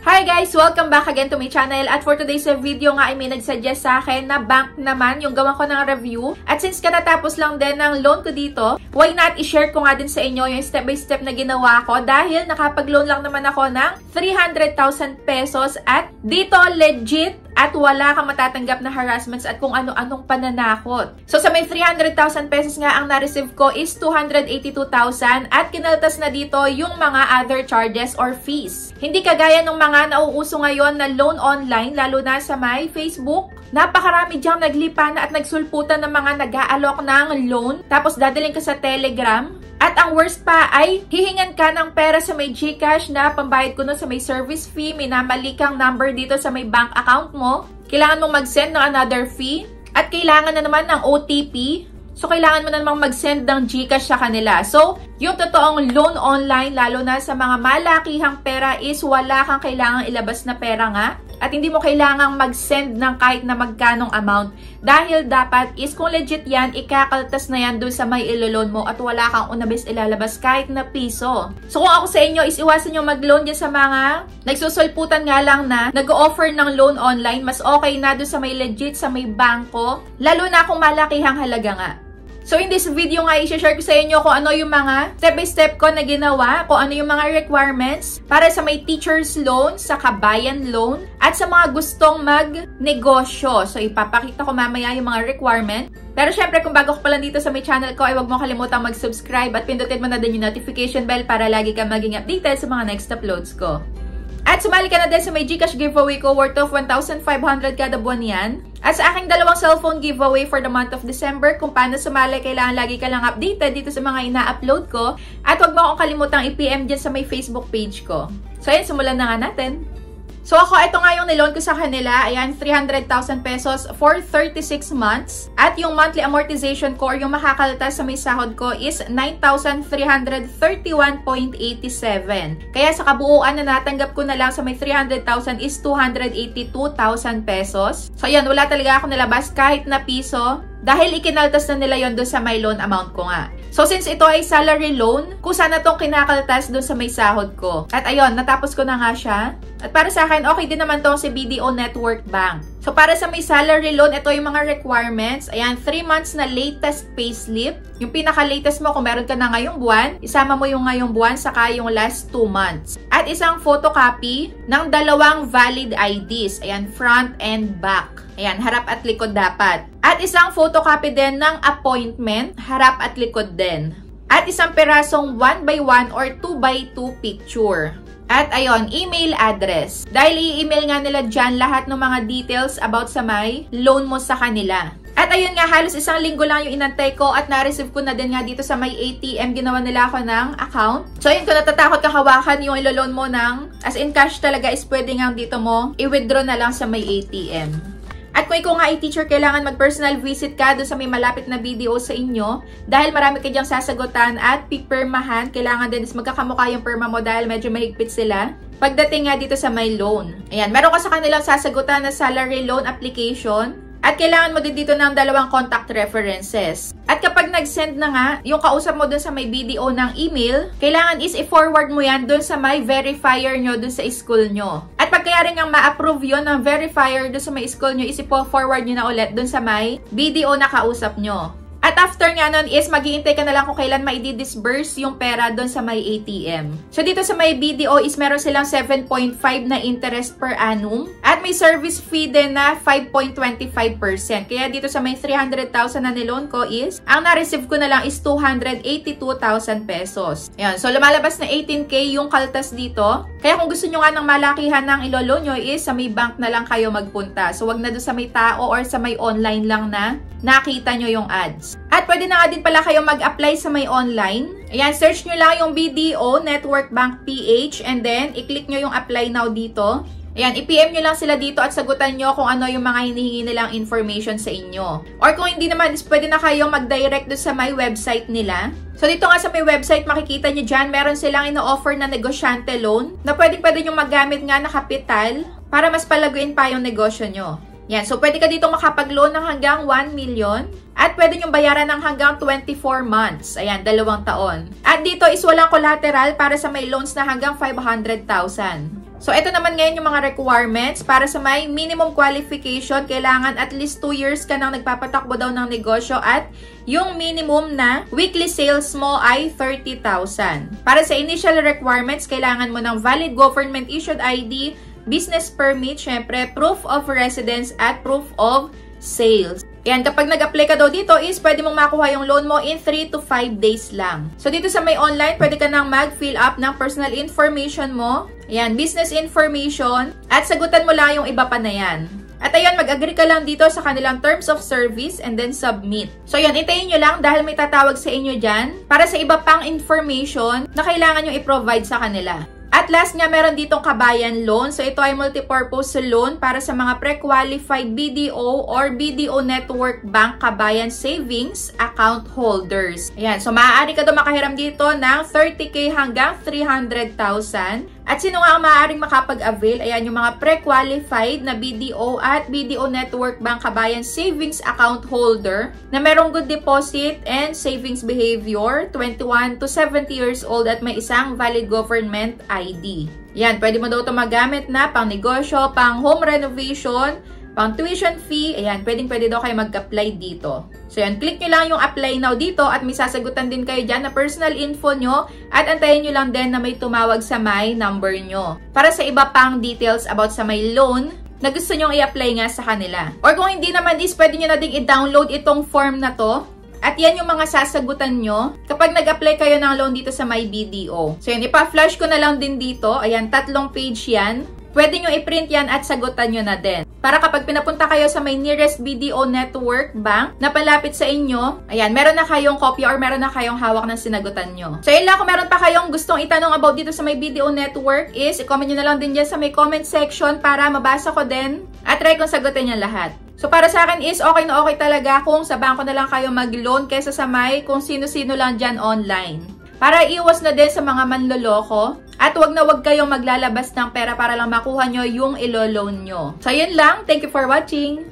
Hi guys! Welcome back again to my channel. At for today's video nga ay may nagsuggest sa akin na bank naman yung gawan ko ng review. At since katatapos lang din ng loan ko dito, why not i-share ko nga din sa inyo yung step by step na ginawa ko dahil nakapag-loan lang naman ako ng 300,000 pesos at dito legit at wala kang matatanggap na harassments at kung ano-anong pananakot. So sa may 300,000 pesos nga ang na-receive ko is 282,000 at kinaltas na dito yung mga other charges or fees. Hindi kagaya ng mga nauuso ngayon na loan online, lalo na sa may Facebook. Napakarami diyang naglipan at nagsulputan ng mga nag-aalok ng loan tapos dadaling ka sa Telegram. At ang worst pa ay hihingan ka ng pera sa may GCash na pambayad ko nun sa may service fee, may namali kang number dito sa may bank account mo. Kailangan mong mag-send ng another fee at kailangan na naman ng OTP. So, kailangan mo na namang mag-send ng GCash sa kanila. So, yung totoong loan online, lalo na sa mga malakihang pera is wala kang kailangang ilabas na pera nga. At hindi mo kailangang mag-send ng kahit na magkanong amount. Dahil dapat is kung legit yan, ikakaltas na yan doon sa may iloloan mo at wala kang unabis ilalabas kahit na piso. So kung ako sa inyo is iwasan nyo mag-loan dyan sa mga nagsusulputan nga lang na nag-offer ng loan online. Mas okay na doon sa may legit, sa may bangko. Lalo na kung malakihang halaga nga. So, in this video nga, i-share ko sa inyo kung ano yung mga step-by-step ko na ginawa, kung ano yung mga requirements para sa may teacher's loan, sa kabayan loan, at sa mga gustong mag-negosyo. So, ipapakita ko mamaya yung mga requirement. Pero syempre, kung bago ko pa lang dito sa may channel ko, ay huwag mo kalimutang mag-subscribe at pindutin mo na din yung notification bell para lagi kang maging updated sa mga next uploads ko. At sumali ka na din sa may GCash giveaway ko worth of 1,500 kada buwan yan. At sa aking dalawang cellphone giveaway for the month of December, kung paano sumali, kailangan lagi ka lang updated dito sa mga ina-upload ko. At huwag mo akong kalimutang i-PM dyan sa may Facebook page ko. So ayan, simulan na nga natin. So ako, ito nga yung niloan ko sa kanila. Ayan, 300,000 pesos for 36 months. At yung monthly amortization ko or yung makakaltas sa may sahod ko is 9,331.87. Kaya sa kabuuan na natanggap ko na lang sa may 300,000 is 282,000 pesos. So ayan, wala talaga ako nilabas kahit na piso. Dahil ikinaltas na nila yon doon sa may loan amount ko nga. So, since ito ay salary loan, kusa na itong kinakaltas doon sa may sahod ko. At ayun, natapos ko na nga siya. At para sa akin, okay din naman itong si BDO Network Bank. So, para sa may salary loan, ito yung mga requirements. Ayan, 3 months na latest payslip. Yung pinaka-latest mo, kung meron ka na ngayong buwan, isama mo yung ngayong buwan, saka yung last 2 months. At isang photocopy ng 2 valid IDs. Ayan, front and back. Ayan, harap at likod dapat. At isang photocopy din ng appointment, harap at likod din. At isang perasong 1x1 or 2x2 picture. At ayon, email address. Dahil i-email nga nila dyan lahat ng mga details about sa may loan mo sa kanila. At ayun nga, halos isang linggo lang yung inantay ko at na-receive ko na din nga dito sa may ATM. Ginawa nila ako ng account. So ayun, kung natatakot kang hawakan yung iloloan mo ng as in cash talaga is pwede nga dito mo i-withdraw na lang sa may ATM. At kung ikaw nga ay teacher, kailangan mag-personal visit ka doon sa may malapit na BDO sa inyo. Dahil marami ka diyang sasagutan at pipirmahan. Kailangan din is magkakamukha yung pirma mo dahil medyo mahigpit sila. Pagdating nga dito sa may loan. Ayan, meron ka sa kanilang sasagutan na salary loan application. At kailangan mo din dito ng 2 contact references. At kapag nag-send na nga, yung kausap mo dun sa may BDO ng email, kailangan is i-forward mo yan dun sa may verifier nyo dun sa school nyo. At pagkayari nga ma-approve yun ng verifier dun sa may school nyo, is i-forward nyo na ulit dun sa may BDO na kausap nyo. At after nga nun is mag-iintay ka na lang kung kailan ma-i-disburse yung pera doon sa may ATM. So dito sa may BDO is meron silang 7.5 na interest per annum. At may service fee din na 5.25%. Kaya dito sa may 300,000 na niloan ko is, ang na-receive ko na lang is 282,000 pesos. Ayan, so lumalabas na 18K yung kaltas dito. Kaya kung gusto nyo nga ng malakihan ng ilolo nyo is sa may bank na lang kayo magpunta. So wag na doon sa may tao or sa may online lang na nakita nyo yung ads. At pwede na nga din pala kayo mag-apply sa may online. Ayan, search nyo lang yung BDO Network Bank PH and then i-click nyo yung apply now dito. Ayan, i-PM nyo lang sila dito at sagutan nyo kung ano yung mga hinihingi nilang information sa inyo. Or kung hindi naman, is pwede na kayong mag-direct doon sa may website nila. So dito nga sa may website, makikita nyo dyan, meron silang ino-offer na negosyante loan na pwede nyo magamit nga na kapital para mas palaguin pa yung negosyo nyo. Yan, so pwede ka dito makapag-loan ng hanggang 1 million at pwede nyong bayaran ng hanggang 24 months. Ayan, 2 taon. At dito is walang collateral para sa may loans na hanggang 500,000. So, ito naman ngayon yung mga requirements. Para sa may minimum qualification, kailangan at least 2 years ka nang nagpapatakbo daw ng negosyo at yung minimum na weekly sales mo ay 30,000. Para sa initial requirements, kailangan mo ng valid government-issued ID, business permit, syempre, proof of residence at proof of sales. Yan, kapag nag-apply ka daw dito is pwede mong makuha yung loan mo in 3 to 5 days lang. So, dito sa may online, pwede ka nang mag-fill up ng personal information mo. Yan, business information. At sagutan mo lang yung iba pa na yan. At ayun, mag-agree ka lang dito sa kanilang terms of service and then submit. So, yan, itayin nyo lang dahil may tatawag sa inyo dyan para sa iba pang information na kailangan nyo i-provide sa kanila. At last nga, meron ditong Kabayan Loan. So, ito ay multipurpose loan para sa mga pre-qualified BDO or BDO Network Bank Kabayan Savings Account Holders. Ayan. So, maaari ka daw makahiram dito ng 30K hanggang 300,000. At sino nga ang maaaring makapag-avail? Ayan, yung mga pre-qualified na BDO at BDO Network Bank Kabayan Savings Account Holder na merong good deposit and savings behavior, 21 to 70 years old at may isang valid government ID. Yan, pwede mo daw ito magamit na pang negosyo, pang home renovation, pang tuition fee. Ayan, pwede daw kayo mag-apply dito. So yan, click nyo lang yung apply now dito at may sasagutan din kayo dyan na personal info nyo at antayin nyo lang din na may tumawag sa my number nyo. Para sa iba pang details about sa my loan na gusto nyong i-apply nga sa kanila. Or kung hindi naman is, pwede nyo na din i-download itong form na to. At yan yung mga sasagutan nyo kapag nag-apply kayo ng loan dito sa my BDO. So yan, ipa-flash ko na lang din dito. Ayan, 3 page yan. Pwede nyo i-print yan at sagutan nyo na din. Para kapag pinapunta kayo sa may nearest BDO Network Bank na palapit sa inyo, ayan, meron na kayong kopya or meron na kayong hawak ng sinagutan nyo. So, yun lang. Kung meron pa kayong gustong itanong about dito sa may BDO Network is, i-comment nyo na lang din dyan sa may comment section para mabasa ko din at try kong sagutin yan lahat. So, para sa akin is, okay na okay talaga kung sa bangko na lang kayo mag-loan kaysa sa may kung sino-sino lang dyan online. Para iwas na din sa mga manloloko. At wag na wag kayong maglalabas ng pera para lang makuha nyo yung ilo-loan nyo. So, yun lang. Thank you for watching.